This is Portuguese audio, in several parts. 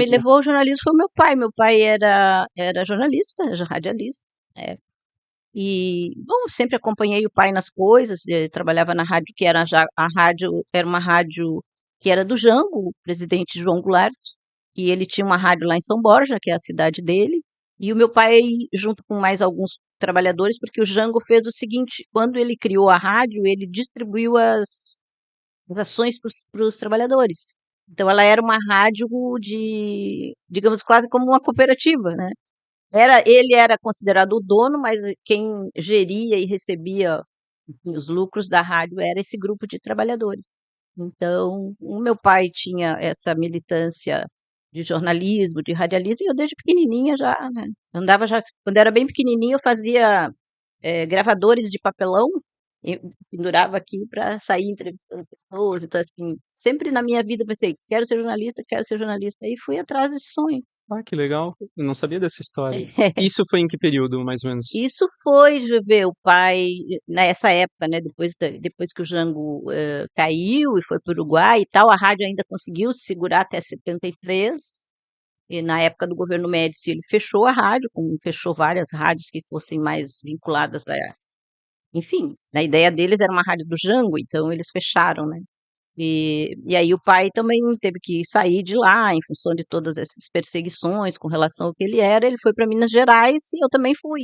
me Pois é. levou ao jornalismo foi o meu pai. Meu pai era jornalista, radialista. Bom, sempre acompanhei o pai nas coisas. Ele trabalhava na rádio, que era já a rádio, era uma rádio que era do Jango, o presidente João Goulart, que ele tinha uma rádio lá em São Borja, que é a cidade dele. E o meu pai, junto com mais alguns trabalhadores, porque o Jango fez o seguinte: quando ele criou a rádio, ele distribuiu as ações para os trabalhadores. Então, ela era uma rádio de, digamos, quase como uma cooperativa, né? Ele era considerado o dono, mas quem geria e recebia, enfim, os lucros da rádio era esse grupo de trabalhadores. Então, o meu pai tinha essa militância de jornalismo, de radialismo, e eu desde pequenininha já, né, andava já, quando eu era bem pequenininha, eu fazia gravadores de papelão, e pendurava aqui para sair entrevistando pessoas. Então, assim, sempre na minha vida eu pensei, quero ser jornalista, e fui atrás desse sonho. Ah, que legal. Eu não sabia dessa história. Isso foi em que período, mais ou menos? Isso foi, deixa eu ver, o pai, nessa época, né, depois que o Jango caiu e foi para o Uruguai e tal, a rádio ainda conseguiu se segurar até 73, e na época do governo Médici ele fechou a rádio, como fechou várias rádios que fossem mais vinculadas enfim, a ideia deles era uma rádio do Jango, então eles fecharam, né? E aí o pai também teve que sair de lá em função de todas essas perseguições com relação ao que ele foi para Minas Gerais e eu também fui.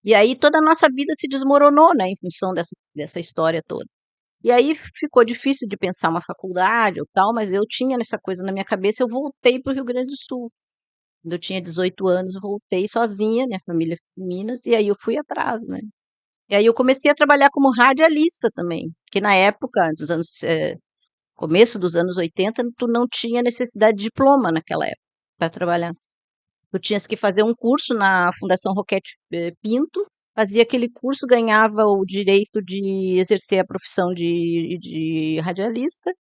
E aí toda a nossa vida se desmoronou, né, em função dessa história toda. E aí ficou difícil de pensar uma faculdade ou tal, mas eu tinha essa coisa na minha cabeça, eu voltei para o Rio Grande do Sul. Quando eu tinha 18 anos, eu voltei sozinha, minha família ficou em Minas, e aí eu fui atrás, né. E aí eu comecei a trabalhar como radialista também, que na época, começo dos anos 80, tu não tinha necessidade de diploma naquela época para trabalhar. Tu tinhas que fazer um curso na Fundação Roquete Pinto, fazia aquele curso, ganhava o direito de exercer a profissão de radialista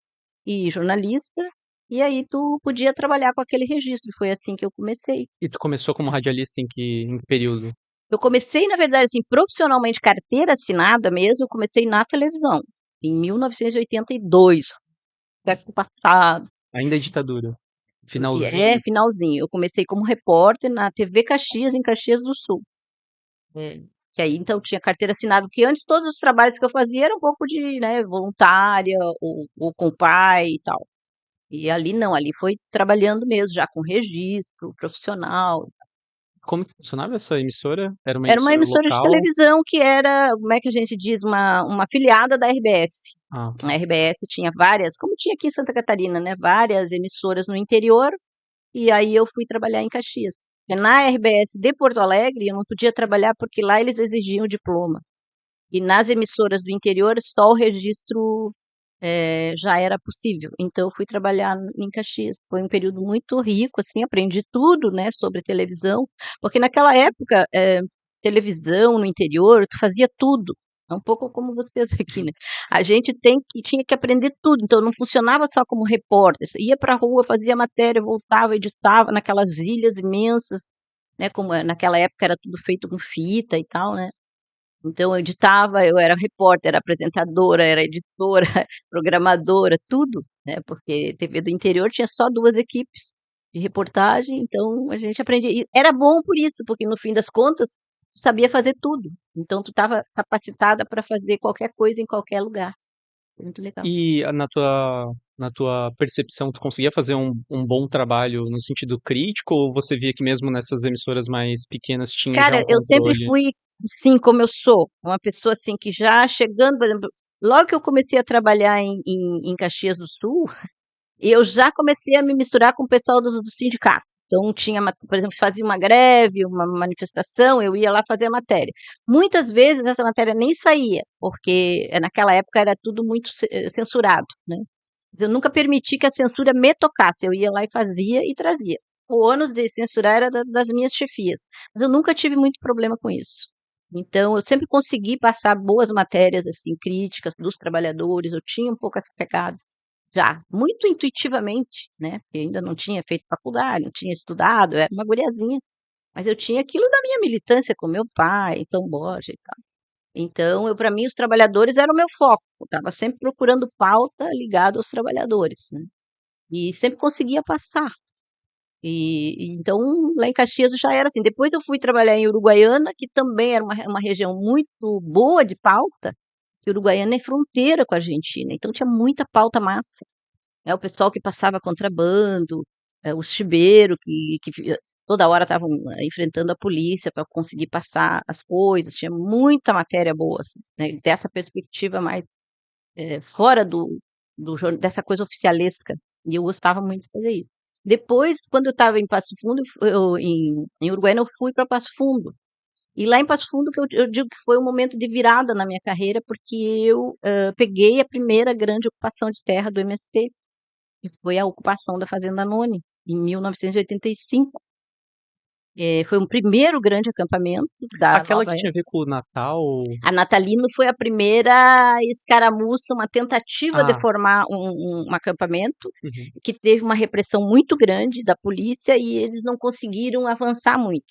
e jornalista, e aí tu podia trabalhar com aquele registro. Foi assim que eu comecei. E tu começou como radialista em que período? Eu comecei, na verdade, assim, profissionalmente, carteira assinada mesmo, eu comecei na televisão, em 1982, século passado. Ainda é ditadura. Finalzinho. Finalzinho. Eu comecei como repórter na TV Caxias, em Caxias do Sul. É, que aí então tinha carteira assinada, porque antes todos os trabalhos que eu fazia era um pouco de, né, voluntária ou com o pai e tal. E ali não, ali foi trabalhando mesmo, já com registro profissional. Como que funcionava essa emissora? Era uma Era uma emissora emissora de local? televisão que era, como é que a gente diz, uma afiliada da RBS. Ah, ok. A RBS tinha várias, como tinha aqui em Santa Catarina, né, várias emissoras no interior, e aí eu fui trabalhar em Caxias. Na RBS de Porto Alegre, eu não podia trabalhar porque lá eles exigiam diploma. E nas emissoras do interior, só o registro já era possível. Então, eu fui trabalhar em Caxias. Foi um período muito rico, assim, aprendi tudo, né, sobre televisão, porque naquela época, televisão no interior, tu fazia tudo. É um pouco como vocês aqui, né? A gente tinha que aprender tudo, então não funcionava só como repórter. Você ia para a rua, fazia matéria, voltava, editava naquelas ilhas imensas, né? Como naquela época era tudo feito com fita e tal, né? Então eu editava, eu era repórter, era apresentadora, era editora, programadora, tudo, né, porque TV do interior tinha só 2 equipes de reportagem, então a gente aprendia e era bom por isso, porque no fim das contas, tu sabia fazer tudo, então tu estava capacitada para fazer qualquer coisa em qualquer lugar. Foi muito legal. E na tua percepção, tu conseguia fazer um bom trabalho no sentido crítico, ou você via que mesmo nessas emissoras mais pequenas tinha já Cara, um eu sempre controle? fui, assim, como eu sou, uma pessoa, assim, que já chegando, por exemplo, logo que eu comecei a trabalhar em Caxias do Sul, eu já comecei a me misturar com o pessoal do sindicato. Então tinha, por exemplo, fazia uma greve, uma manifestação, eu ia lá fazer a matéria. Muitas vezes essa matéria nem saía, porque naquela época era tudo muito censurado, né. Eu nunca permiti que a censura me tocasse, eu ia lá e fazia e trazia. O ônus de censurar era das minhas chefias, mas eu nunca tive muito problema com isso. Então eu sempre consegui passar boas matérias, assim, críticas dos trabalhadores, eu tinha um pouco essa pegada. Já, muito intuitivamente, né, porque ainda não tinha feito faculdade, não tinha estudado, eu era uma guriazinha, mas eu tinha aquilo da minha militância com meu pai, em São Borja e tal. Então eu, para mim, os trabalhadores eram o meu foco, eu estava sempre procurando pauta ligada aos trabalhadores, né, e sempre conseguia passar. Então, lá em Caxias já era assim. Depois eu fui trabalhar em Uruguaiana, que também era uma região muito boa de pauta, que Uruguaiana é fronteira com a Argentina, então tinha muita pauta massa. O pessoal que passava contrabando, os chibeiros que toda hora estavam enfrentando a polícia para conseguir passar as coisas, tinha muita matéria boa, assim, né, dessa perspectiva mais fora dessa coisa oficialesca, e eu gostava muito de fazer isso. Depois, quando eu estava em Passo Fundo, em Uruguaiana, eu fui para Passo Fundo. E lá em Passo Fundo, que eu digo que foi um momento de virada na minha carreira, porque eu peguei a primeira grande ocupação de terra do MST, que foi a ocupação da Fazenda None, em 1985. Foi o primeiro grande acampamento da Aquela Nova que Era. tinha a ver com o Natal? A Natalino foi a primeira escaramuça, uma tentativa de Ah, formar um acampamento, uhum. que teve uma repressão muito grande da polícia e eles não conseguiram avançar muito.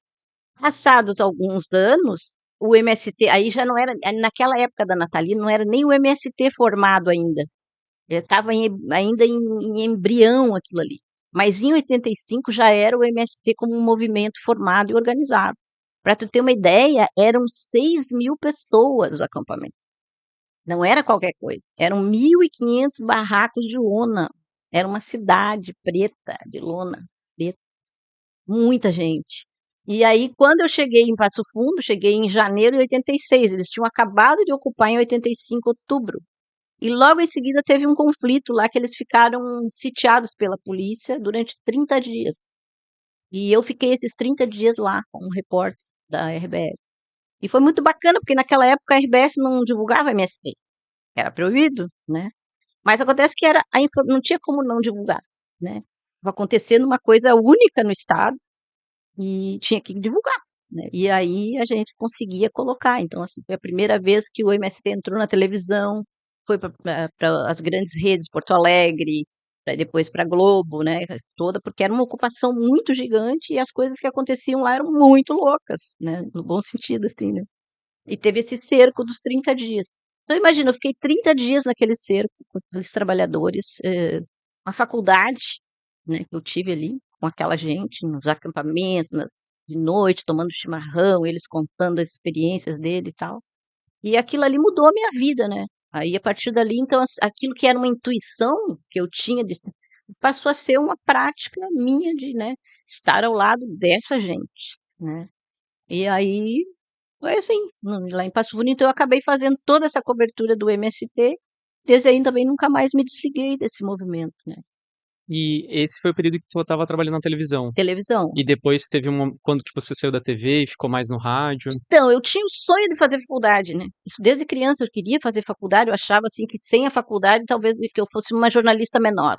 Passados alguns anos, o MST, aí já não era, naquela época da Natalino, não era nem o MST formado ainda. Estava ainda em embrião aquilo ali. Mas em 85 já era o MST como um movimento formado e organizado. Para tu ter uma ideia, eram 6.000 pessoas o acampamento. Não era qualquer coisa. Eram 1.500 barracos de lona. Era uma cidade preta, de lona preta. Muita gente. E aí, quando eu cheguei em Passo Fundo, cheguei em janeiro de 86. Eles tinham acabado de ocupar em 85, outubro. E logo em seguida teve um conflito lá que eles ficaram sitiados pela polícia durante 30 dias. E eu fiquei esses 30 dias lá como repórter da RBS. E foi muito bacana, porque naquela época a RBS não divulgava MST. Era proibido, né? Mas acontece que não tinha como não divulgar, né? Estava acontecendo uma coisa única no estado e tinha que divulgar, né? E aí a gente conseguia colocar. Então, assim, foi a primeira vez que o MST entrou na televisão, foi para as grandes redes, Porto Alegre, depois para a Globo, né? Toda, porque era uma ocupação muito gigante e as coisas que aconteciam lá eram muito loucas, né? No bom sentido, assim, né? E teve esse cerco dos 30 dias. Então, imagina, eu fiquei 30 dias naquele cerco com aqueles trabalhadores, uma faculdade, né, que eu tive ali com aquela gente, nos acampamentos, de noite, tomando chimarrão, eles contando as experiências dele e tal. E aquilo ali mudou a minha vida, né? Aí, a partir dali, então, aquilo que era uma intuição que eu tinha, passou a ser uma prática minha de, né, estar ao lado dessa gente, né? E aí, foi assim, lá em Passo Fundo, então eu acabei fazendo toda essa cobertura do MST, desde aí também nunca mais me desliguei desse movimento, né. E esse foi o período que tu estava trabalhando na televisão. Televisão. E depois teve quando que você saiu da TV e ficou mais no rádio? Então, eu tinha o sonho de fazer faculdade, né, isso desde criança eu queria fazer faculdade, eu achava, assim, que sem a faculdade talvez que eu fosse uma jornalista menor.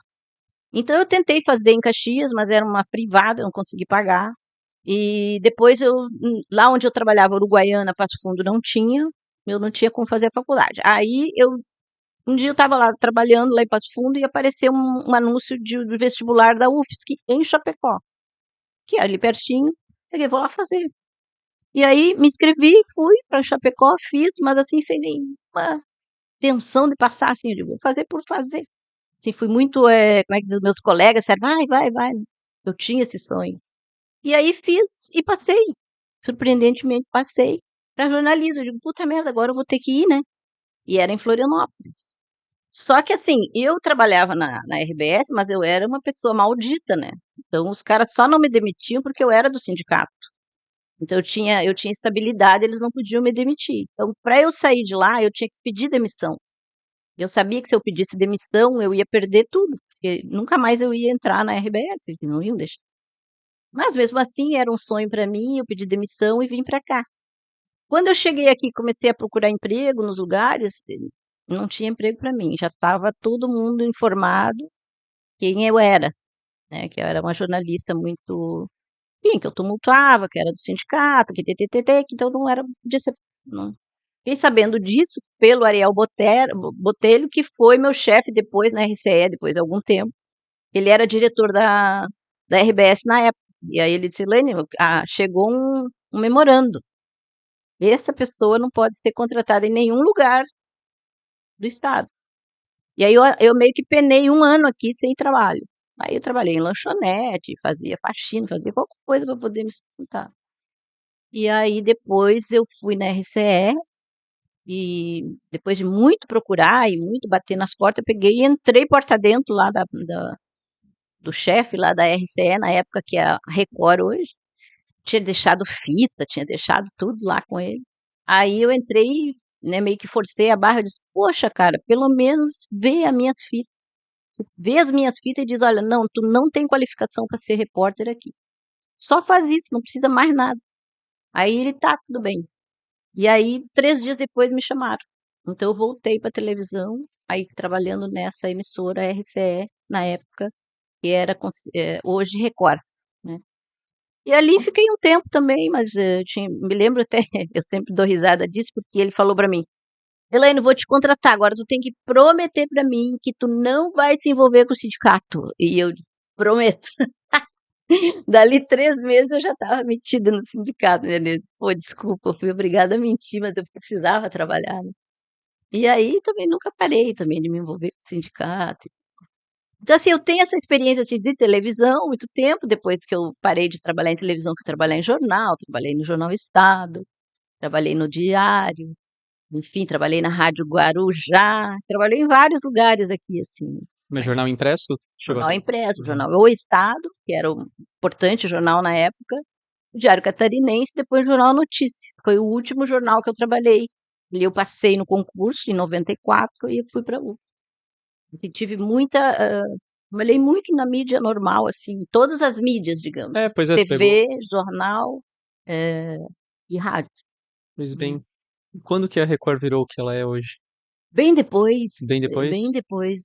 Então eu tentei fazer em Caxias, mas era uma privada, eu não consegui pagar. E depois lá onde eu trabalhava, Uruguaiana, Passo Fundo, eu não tinha como fazer a faculdade. Aí um dia eu estava lá trabalhando lá em Passo Fundo e apareceu um anúncio do vestibular da UFSC em Chapecó, que é ali pertinho. Peguei, vou lá fazer. E aí me inscrevi, fui para Chapecó, fiz, mas assim, sem nenhuma intenção de passar, assim, eu digo, vou fazer por fazer. Assim, fui muito, como é que diz, meus colegas disseram, vai, vai, vai. Eu tinha esse sonho. E aí fiz e passei. Surpreendentemente, passei para jornalismo. Eu digo, puta merda, agora eu vou ter que ir, né? E era em Florianópolis. Só que assim, eu trabalhava na RBS, mas eu era uma pessoa maldita, né? Então os caras só não me demitiam porque eu era do sindicato. Então eu tinha estabilidade, eles não podiam me demitir. Então, para eu sair de lá, eu tinha que pedir demissão. Eu sabia que se eu pedisse demissão, eu ia perder tudo, porque nunca mais eu ia entrar na RBS, eles não iam deixar. Mas mesmo assim, era um sonho para mim, eu pedi demissão e vim para cá. Quando eu cheguei aqui, comecei a procurar emprego nos lugares, não tinha emprego para mim, já estava todo mundo informado quem eu era, né, que eu era uma jornalista muito, enfim, que eu tumultuava, que era do sindicato, que tê, que então não era, podia ser, não. Fiquei sabendo disso pelo Ariel Botelho, que foi meu chefe depois na RCE, depois de algum tempo. Ele era diretor da RBS na época. E aí ele disse, Lene, chegou um memorando. Essa pessoa não pode ser contratada em nenhum lugar do estado. E aí eu meio que penei um ano aqui sem trabalho. Aí eu trabalhei em lanchonete, fazia faxina, fazia qualquer coisa para poder me sustentar. E aí depois eu fui na RCE e depois de muito procurar e muito bater nas portas, eu peguei e entrei porta dentro lá do chefe lá da RCE, na época que é a Record hoje. Tinha deixado fita, tinha deixado tudo lá com ele. Aí eu entrei, né, meio que forcei a barra, eu disse: "Poxa, cara, pelo menos vê as minhas fitas e diz: 'Olha, não, tu não tem qualificação para ser repórter aqui. Só faz isso, não precisa mais nada'". Aí ele: "Tá, tudo bem". E aí 3 dias depois me chamaram. Então eu voltei pra televisão, aí trabalhando nessa emissora RCE, na época, que era hoje Record, né. E ali fiquei um tempo também, mas, tinha me lembro até, eu sempre dou risada disso, porque ele falou pra mim: "Elaine, vou te contratar, agora tu tem que prometer pra mim que tu não vai se envolver com o sindicato". E eu disse: "Prometo". Dali 3 meses eu já estava metida no sindicato, né, "Pô, desculpa, eu fui obrigada a mentir, mas eu precisava trabalhar, né". E aí também nunca parei também de me envolver com o sindicato. Então, assim, eu tenho essa experiência, assim, de televisão, muito tempo, depois que eu parei de trabalhar em televisão, fui trabalhar em jornal, trabalhei no Jornal Estado, trabalhei no Diário, enfim, trabalhei na Rádio Guarujá, trabalhei em vários lugares aqui, assim, Mas né. jornal impresso? Chegou a Jornal tra impresso, uhum. jornal O Estado, que era um importante jornal na época, o Diário Catarinense, depois o Jornal Notícia, foi o último jornal que eu trabalhei. Ali eu passei no concurso em 94 e fui pra USP. Assim, tive muita, trabalhei muito na mídia normal, assim, todas as mídias, digamos, É, pois é, tu pegou TV, jornal, eh, e rádio, pois né. bem. E quando que a Record virou o que ela é hoje? Bem depois, Bem bem depois? depois.